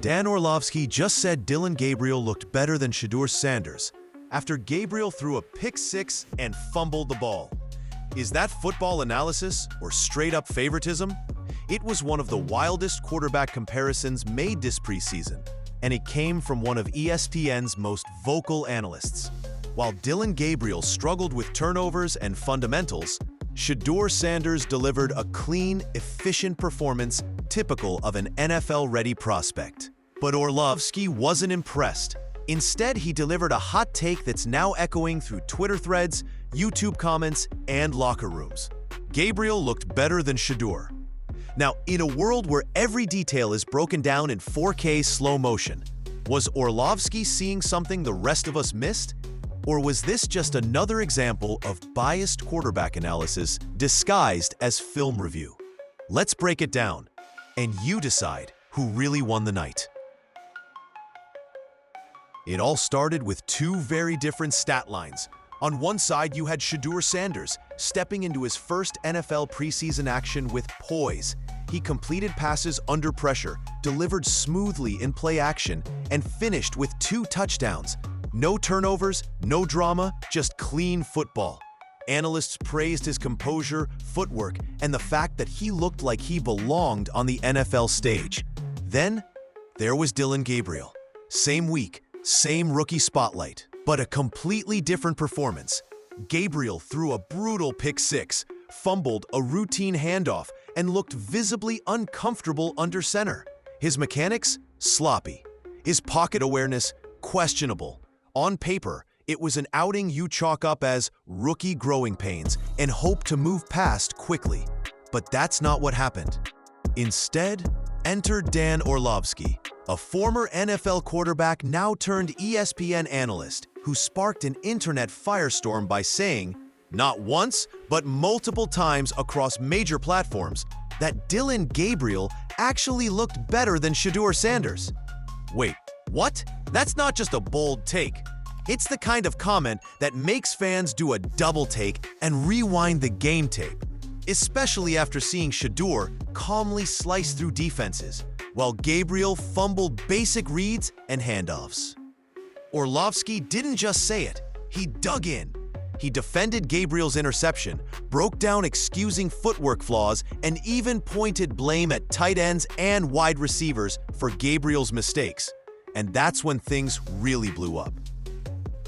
Dan Orlovski just said Dillon Gabriel looked better than Shedeur Sanders after Gabriel threw a pick-6 and fumbled the ball. Is that football analysis or straight-up favoritism? It was one of the wildest quarterback comparisons made this preseason, and it came from one of ESPN's most vocal analysts. While Dillon Gabriel struggled with turnovers and fundamentals, Shedeur Sanders delivered a clean, efficient performance typical of an NFL-ready prospect. But Orlovski wasn't impressed. Instead, he delivered a hot take that's now echoing through Twitter threads, YouTube comments, and locker rooms. Gabriel looked better than Shedeur. Now, in a world where every detail is broken down in 4K slow motion, was Orlovski seeing something the rest of us missed? Or was this just another example of biased quarterback analysis disguised as film review? Let's break it down, and you decide who really won the night. It all started with two very different stat lines. On one side, you had Shedeur Sanders stepping into his first NFL preseason action with poise. He completed passes under pressure, delivered smoothly in play action, and finished with 2 touchdowns. No turnovers, no drama, just clean football. Analysts praised his composure, footwork, and the fact that he looked like he belonged on the NFL stage. Then, there was Dillon Gabriel. Same week, same rookie spotlight, but a completely different performance. Gabriel threw a brutal pick-6, fumbled a routine handoff, and looked visibly uncomfortable under center. His mechanics? Sloppy. His pocket awareness? Questionable. On paper, it was an outing you chalk up as rookie growing pains and hope to move past quickly. But that's not what happened. Instead, enter Dan Orlovski, a former NFL quarterback now turned ESPN analyst who sparked an internet firestorm by saying, not once, but multiple times across major platforms, that Dillon Gabriel actually looked better than Shedeur Sanders. Wait, what? That's not just a bold take. It's the kind of comment that makes fans do a double take and rewind the game tape, especially after seeing Shedeur calmly slice through defenses, while Gabriel fumbled basic reads and handoffs. Orlovski didn't just say it, he dug in. He defended Gabriel's interception, broke down excusing footwork flaws, and even pointed blame at tight ends and wide receivers for Gabriel's mistakes. And that's when things really blew up.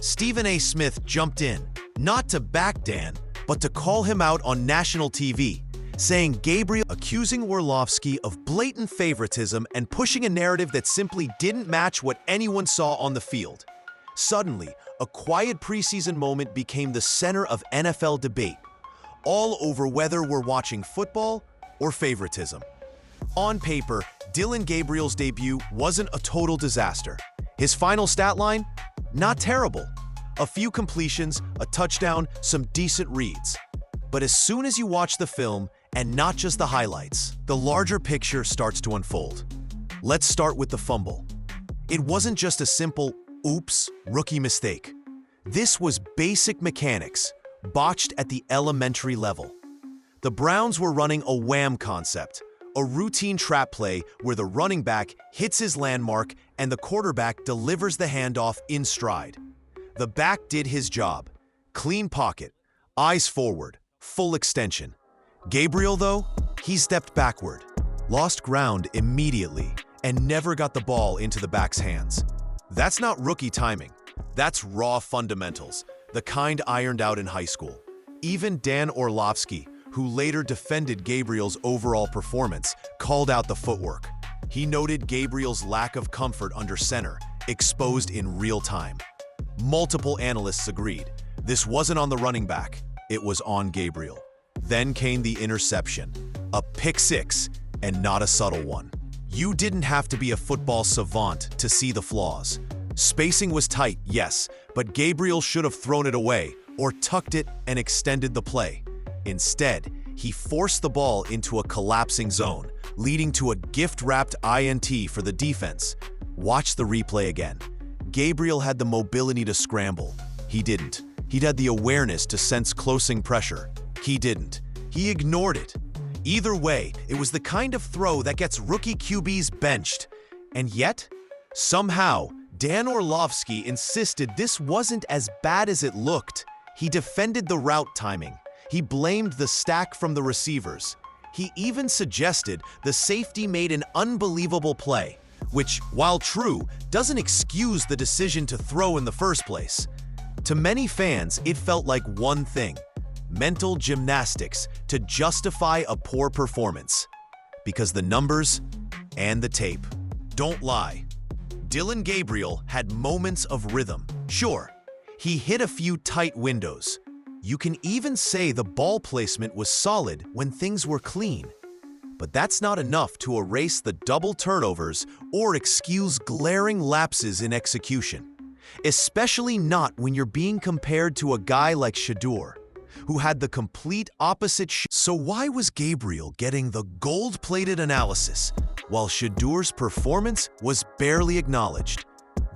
Stephen A. Smith jumped in, not to back Dan, but to call him out on national TV, saying Gabriel accusing Orlovski of blatant favoritism and pushing a narrative that simply didn't match what anyone saw on the field. Suddenly, a quiet preseason moment became the center of NFL debate, all over whether we're watching football or favoritism. On paper, Dillon Gabriel's debut wasn't a total disaster. His final stat line? Not terrible. A few completions, a touchdown, some decent reads. But as soon as you watch the film, and not just the highlights, the larger picture starts to unfold. Let's start with the fumble. It wasn't just a simple, oops, rookie mistake. This was basic mechanics, botched at the elementary level. The Browns were running a wham concept, a routine trap play where the running back hits his landmark and the quarterback delivers the handoff in stride. The back did his job. Clean pocket, eyes forward, full extension. Gabriel, though, he stepped backward, lost ground immediately, and never got the ball into the back's hands. That's not rookie timing. That's raw fundamentals, the kind ironed out in high school. Even Dan Orlovski, who later defended Gabriel's overall performance, called out the footwork. He noted Gabriel's lack of comfort under center, exposed in real time. Multiple analysts agreed. This wasn't on the running back, it was on Gabriel. Then came the interception, a pick-6, and not a subtle one. You didn't have to be a football savant to see the flaws. Spacing was tight, yes, but Gabriel should have thrown it away or tucked it and extended the play. Instead, he forced the ball into a collapsing zone, leading to a gift-wrapped INT for the defense. Watch the replay again. Gabriel had the mobility to scramble. He didn't. He'd had the awareness to sense closing pressure. He didn't. He ignored it. Either way, it was the kind of throw that gets rookie QBs benched. And yet, somehow, Dan Orlovski insisted this wasn't as bad as it looked. He defended the route timing. He blamed the stack from the receivers. He even suggested the safety made an unbelievable play, which, while true, doesn't excuse the decision to throw in the first place. To many fans, it felt like one thing: mental gymnastics to justify a poor performance. Because the numbers and the tape don't lie. Dillon Gabriel had moments of rhythm. Sure, he hit a few tight windows. You can even say the ball placement was solid when things were clean. But that's not enough to erase the double turnovers or excuse glaring lapses in execution. Especially not when you're being compared to a guy like Shedeur, who had the complete opposite. So why was Gabriel getting the gold-plated analysis while Shedeur's performance was barely acknowledged?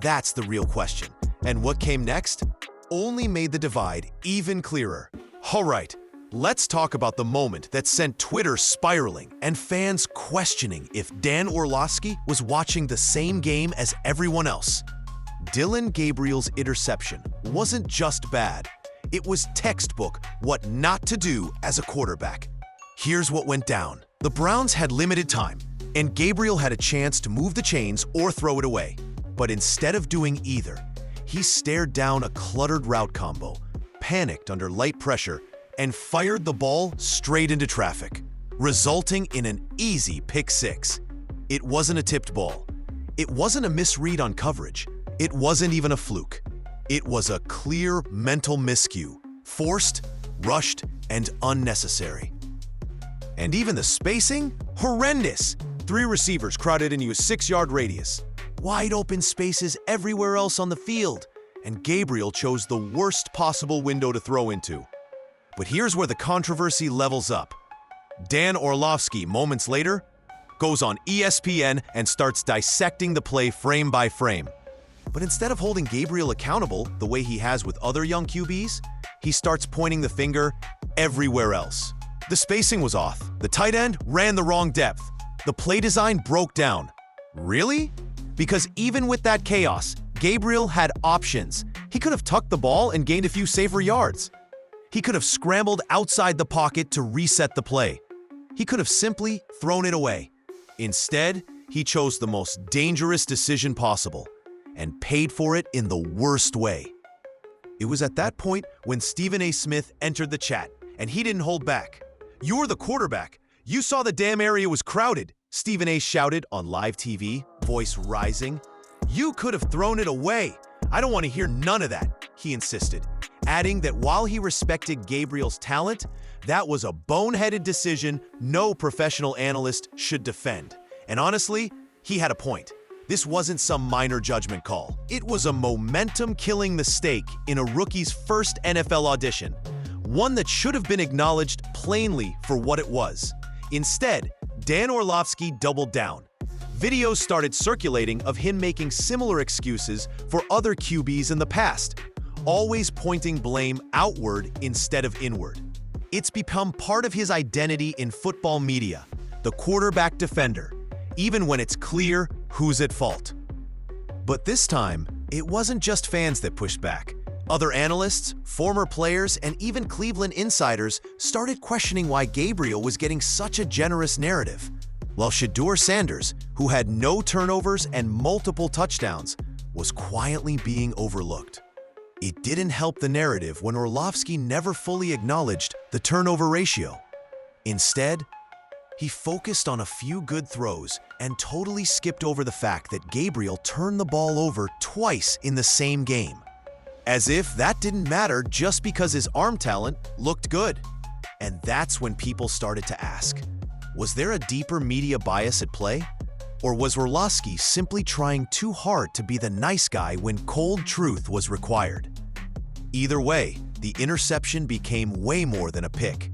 That's the real question. And what came next only made the divide even clearer. All right, let's talk about the moment that sent Twitter spiraling and fans questioning if Dan Orlovski was watching the same game as everyone else. Dillon Gabriel's interception wasn't just bad. It was textbook what not to do as a quarterback. Here's what went down. The Browns had limited time, and Gabriel had a chance to move the chains or throw it away. But instead of doing either, he stared down a cluttered route combo, panicked under light pressure, and fired the ball straight into traffic, resulting in an easy pick six. It wasn't a tipped ball. It wasn't a misread on coverage. It wasn't even a fluke. It was a clear mental miscue, forced, rushed, and unnecessary. And even the spacing? Horrendous! 3 receivers crowded into a 6-yard radius. Wide open spaces everywhere else on the field, and Gabriel chose the worst possible window to throw into. But here's where the controversy levels up. Dan Orlovski, moments later, goes on ESPN and starts dissecting the play frame by frame. But instead of holding Gabriel accountable the way he has with other young QBs, he starts pointing the finger everywhere else. The spacing was off. The tight end ran the wrong depth. The play design broke down. Really? Because even with that chaos, Gabriel had options. He could have tucked the ball and gained a few safer yards. He could have scrambled outside the pocket to reset the play. He could have simply thrown it away. Instead, he chose the most dangerous decision possible and paid for it in the worst way. It was at that point when Stephen A. Smith entered the chat, and he didn't hold back. "You're the quarterback. You saw the damn area was crowded," Stephen A. shouted on live TV, voice rising. "You could have thrown it away. I don't want to hear none of that," he insisted, adding that while he respected Gabriel's talent, that was a boneheaded decision no professional analyst should defend. And honestly, he had a point. This wasn't some minor judgment call. It was a momentum-killing mistake in a rookie's first NFL audition, one that should have been acknowledged plainly for what it was. Instead, Dan Orlovski doubled down. Videos started circulating of him making similar excuses for other QBs in the past, always pointing blame outward instead of inward. It's become part of his identity in football media, the quarterback defender, even when it's clear who's at fault. But this time, it wasn't just fans that pushed back. Other analysts, former players, and even Cleveland insiders started questioning why Gabriel was getting such a generous narrative, while Shedeur Sanders, who had no turnovers and multiple touchdowns, was quietly being overlooked. It didn't help the narrative when Orlovski never fully acknowledged the turnover ratio. Instead, he focused on a few good throws and totally skipped over the fact that Gabriel turned the ball over twice in the same game. As if that didn't matter just because his arm talent looked good. And that's when people started to ask, was there a deeper media bias at play? Or was Orlovski simply trying too hard to be the nice guy when cold truth was required? Either way, the interception became way more than a pick.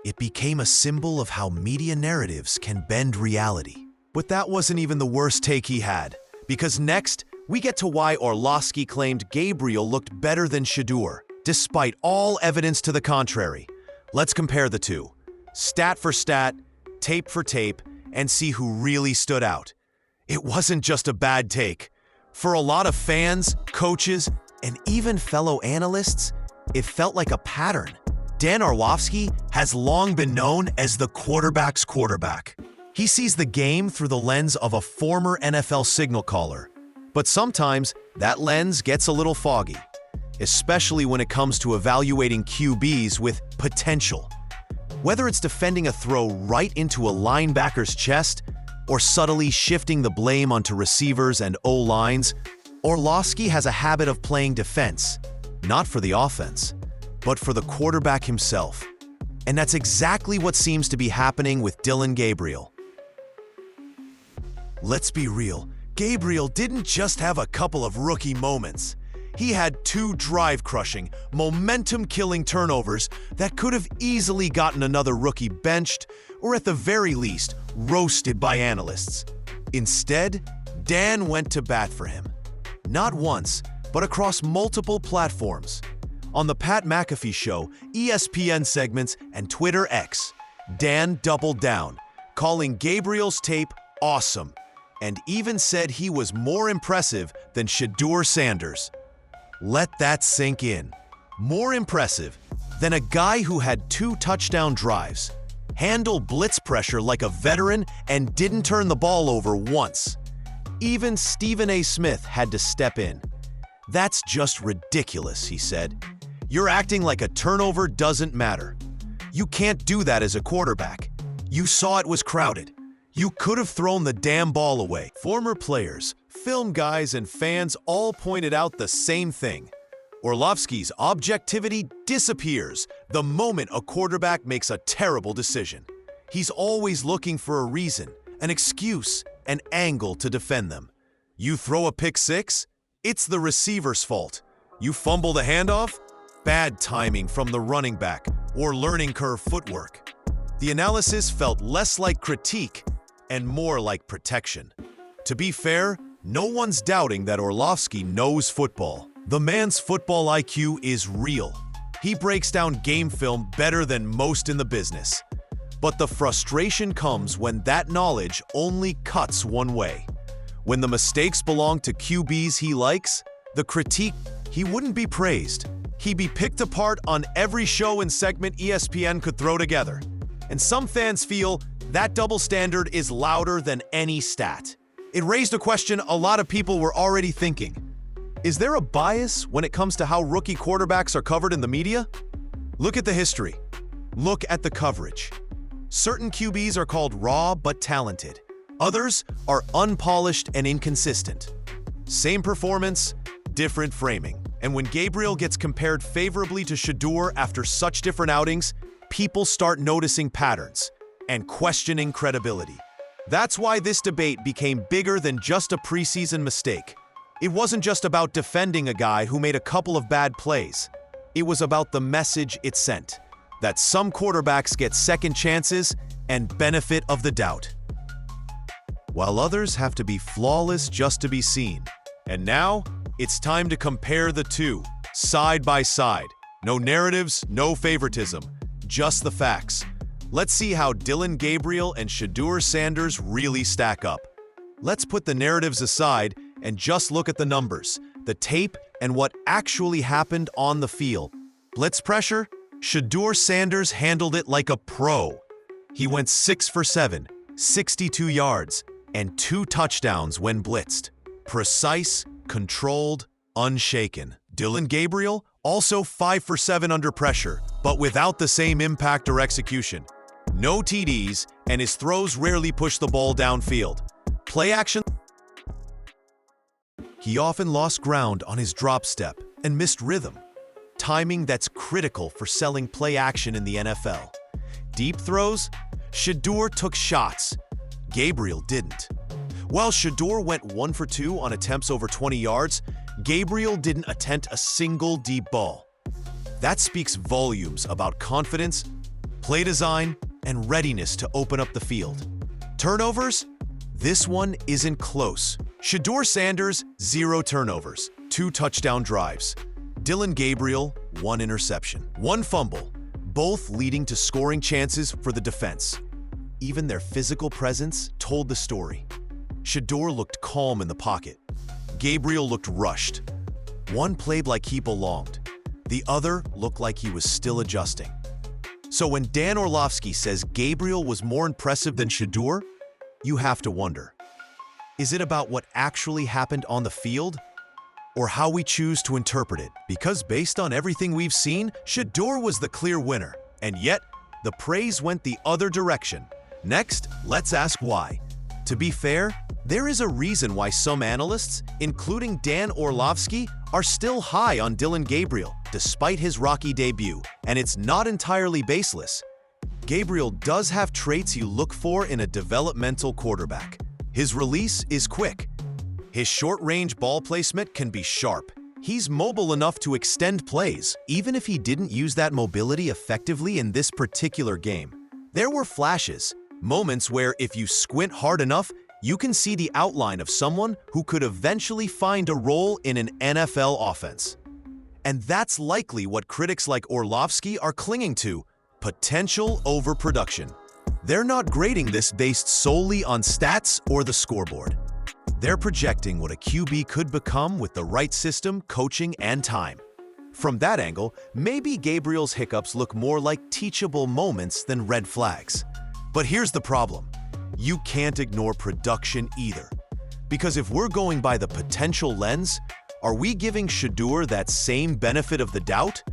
It became a symbol of how media narratives can bend reality. But that wasn't even the worst take he had, because next, we get to why Orlovski claimed Gabriel looked better than Shedeur, despite all evidence to the contrary. Let's compare the two, stat for stat, tape for tape, and see who really stood out. It wasn't just a bad take. For a lot of fans, coaches, and even fellow analysts, it felt like a pattern. Dan Orlovski has long been known as the quarterback's quarterback. He sees the game through the lens of a former NFL signal caller. But sometimes that lens gets a little foggy, especially when it comes to evaluating QBs with potential. Whether it's defending a throw right into a linebacker's chest or subtly shifting the blame onto receivers and O-lines, Orlovski has a habit of playing defense, not for the offense, but for the quarterback himself. And that's exactly what seems to be happening with Dillon Gabriel. Let's be real, Gabriel didn't just have a couple of rookie moments. He had two drive-crushing, momentum-killing turnovers that could have easily gotten another rookie benched, or at the very least, roasted by analysts. Instead, Dan went to bat for him. Not once, but across multiple platforms. On the Pat McAfee Show, ESPN segments, and Twitter X, Dan doubled down, calling Gabriel's tape awesome, and even said he was more impressive than Shedeur Sanders. Let that sink in. More impressive than a guy who had 2 touchdown drives, handled blitz pressure like a veteran, and didn't turn the ball over once. Even Stephen A. Smith had to step in. "That's just ridiculous," he said. "You're acting like a turnover doesn't matter. You can't do that as a quarterback. You saw it was crowded. You could have thrown the damn ball away." Former players, film guys, and fans all pointed out the same thing. Orlovski's objectivity disappears the moment a quarterback makes a terrible decision. He's always looking for a reason, an excuse, an angle to defend them. You throw a pick six? It's the receiver's fault. You fumble the handoff? Bad timing from the running back or learning curve footwork. The analysis felt less like critique and more like protection. To be fair, no one's doubting that Orlovski knows football. The man's football IQ is real. He breaks down game film better than most in the business. But the frustration comes when that knowledge only cuts one way. When the mistakes belong to QBs he likes, the critique, he wouldn't be praised. He'd be picked apart on every show and segment ESPN could throw together. And some fans feel that double standard is louder than any stat. It raised a question a lot of people were already thinking. Is there a bias when it comes to how rookie quarterbacks are covered in the media? Look at the history. Look at the coverage. Certain QBs are called raw but talented. Others are unpolished and inconsistent. Same performance, different framing. And when Gabriel gets compared favorably to Shedeur after such different outings, people start noticing patterns and questioning credibility. That's why this debate became bigger than just a preseason mistake. It wasn't just about defending a guy who made a couple of bad plays. It was about the message it sent, that some quarterbacks get second chances and benefit of the doubt, while others have to be flawless just to be seen. And now, it's time to compare the two, side by side. No narratives, no favoritism, just the facts. Let's see how Dillon Gabriel and Shedeur Sanders really stack up. Let's put the narratives aside and just look at the numbers, the tape, and what actually happened on the field. Blitz pressure? Shedeur Sanders handled it like a pro. He went 6 for 7, 62 yards, and 2 touchdowns when blitzed. Precise, controlled, unshaken. Dillon Gabriel, also 5 for 7 under pressure, but without the same impact or execution. No TDs, and his throws rarely push the ball downfield. Play action. He often lost ground on his drop step and missed rhythm. Timing that's critical for selling play action in the NFL. Deep throws? Shedeur took shots. Gabriel didn't. While Shedeur went 1 for 2 on attempts over 20 yards, Gabriel didn't attempt a single deep ball. That speaks volumes about confidence, play design, and readiness to open up the field. Turnovers? This one isn't close. Shedeur Sanders, 0 turnovers, 2 touchdown drives. Dillon Gabriel, 1 interception, 1 fumble, both leading to scoring chances for the defense. Even their physical presence told the story. Shedeur looked calm in the pocket. Gabriel looked rushed. One played like he belonged. The other looked like he was still adjusting. So when Dan Orlovski says Gabriel was more impressive than Shedeur, you have to wonder, is it about what actually happened on the field? Or how we choose to interpret it? Because based on everything we've seen, Shedeur was the clear winner. And yet, the praise went the other direction. Next, let's ask why. To be fair, there is a reason why some analysts, including Dan Orlovski, are still high on Dillon Gabriel, despite his rocky debut, and it's not entirely baseless. Gabriel does have traits you look for in a developmental quarterback. His release is quick. His short-range ball placement can be sharp. He's mobile enough to extend plays, even if he didn't use that mobility effectively in this particular game. There were flashes, moments where if you squint hard enough, you can see the outline of someone who could eventually find a role in an NFL offense. And that's likely what critics like Orlovski are clinging to: potential over production. They're not grading this based solely on stats or the scoreboard. They're projecting what a QB could become with the right system, coaching, and time. From that angle, maybe Gabriel's hiccups look more like teachable moments than red flags. But here's the problem. You can't ignore production either. Because if we're going by the potential lens, are we giving Shedeur that same benefit of the doubt?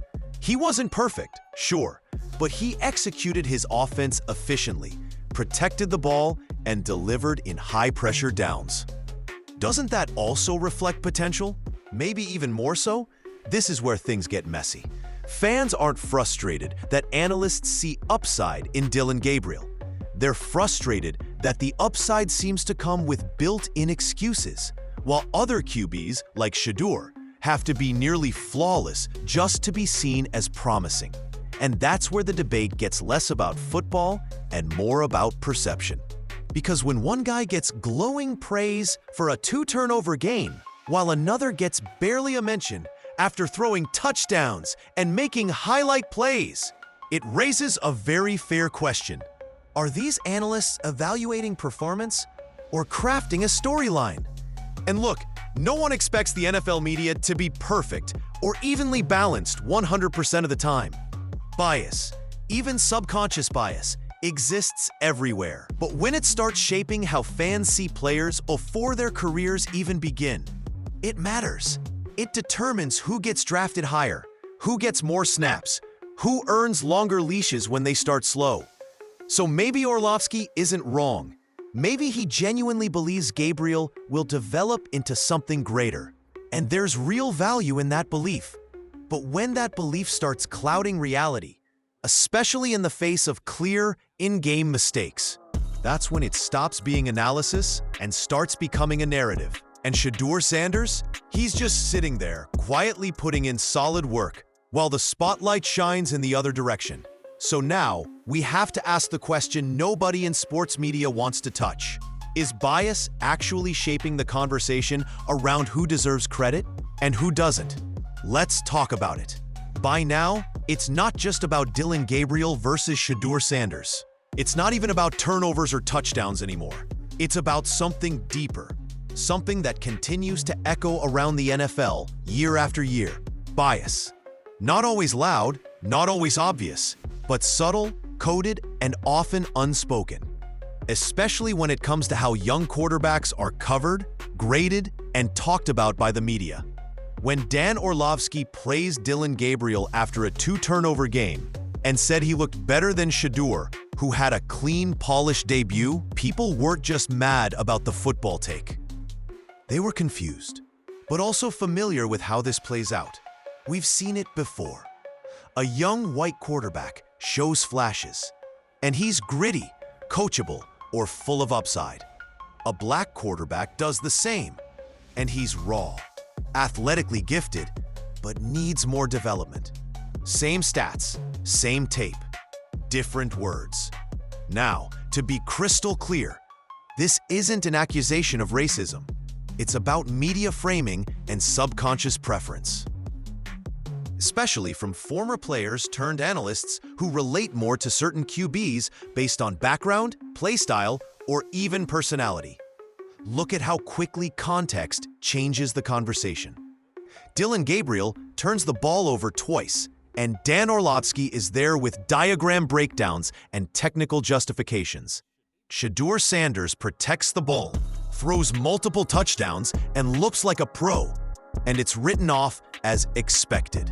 He wasn't perfect, sure, but he executed his offense efficiently, protected the ball, and delivered in high-pressure downs. Doesn't that also reflect potential? Maybe even more so? This is where things get messy. Fans aren't frustrated that analysts see upside in Dillon Gabriel. They're frustrated that the upside seems to come with built-in excuses, while other QBs, like Shedeur, have to be nearly flawless just to be seen as promising. And that's where the debate gets less about football and more about perception. Because when one guy gets glowing praise for a 2-turnover game, while another gets barely a mention after throwing touchdowns and making highlight plays, it raises a very fair question. Are these analysts evaluating performance or crafting a storyline? And look, no one expects the NFL media to be perfect or evenly balanced 100% of the time. Bias, even subconscious bias, exists everywhere. But when it starts shaping how fans see players before their careers even begin, it matters. It determines who gets drafted higher, who gets more snaps, who earns longer leashes when they start slow. So maybe Orlovski isn't wrong. Maybe he genuinely believes Gabriel will develop into something greater. And there's real value in that belief. But when that belief starts clouding reality, especially in the face of clear, in-game mistakes, that's when it stops being analysis and starts becoming a narrative. And Shedeur Sanders, he's just sitting there, quietly putting in solid work, while the spotlight shines in the other direction. So now, we have to ask the question nobody in sports media wants to touch. Is bias actually shaping the conversation around who deserves credit and who doesn't? Let's talk about it. By now, it's not just about Dillon Gabriel versus Shedeur Sanders. It's not even about turnovers or touchdowns anymore. It's about something deeper, something that continues to echo around the NFL year after year. Bias. Not always loud, not always obvious, but subtle, coded, and often unspoken. Especially when it comes to how young quarterbacks are covered, graded, and talked about by the media. When Dan Orlovski praised Dillon Gabriel after a 2-turnover game and said he looked better than Shedeur, who had a clean, polished debut, people weren't just mad about the football take. They were confused, but also familiar with how this plays out. We've seen it before. A young white quarterback shows flashes, and he's gritty, coachable, or full of upside. A black quarterback does the same, and he's raw, athletically gifted, but needs more development. Same stats, same tape, different words. Now, to be crystal clear, this isn't an accusation of racism. It's about media framing and subconscious preference. Especially from former players turned analysts who relate more to certain QBs based on background, play style, or even personality. Look at how quickly context changes the conversation. Dillon Gabriel turns the ball over twice, and Dan Orlovski is there with diagram breakdowns and technical justifications. Shedeur Sanders protects the ball, throws multiple touchdowns, and looks like a pro, and it's written off as expected.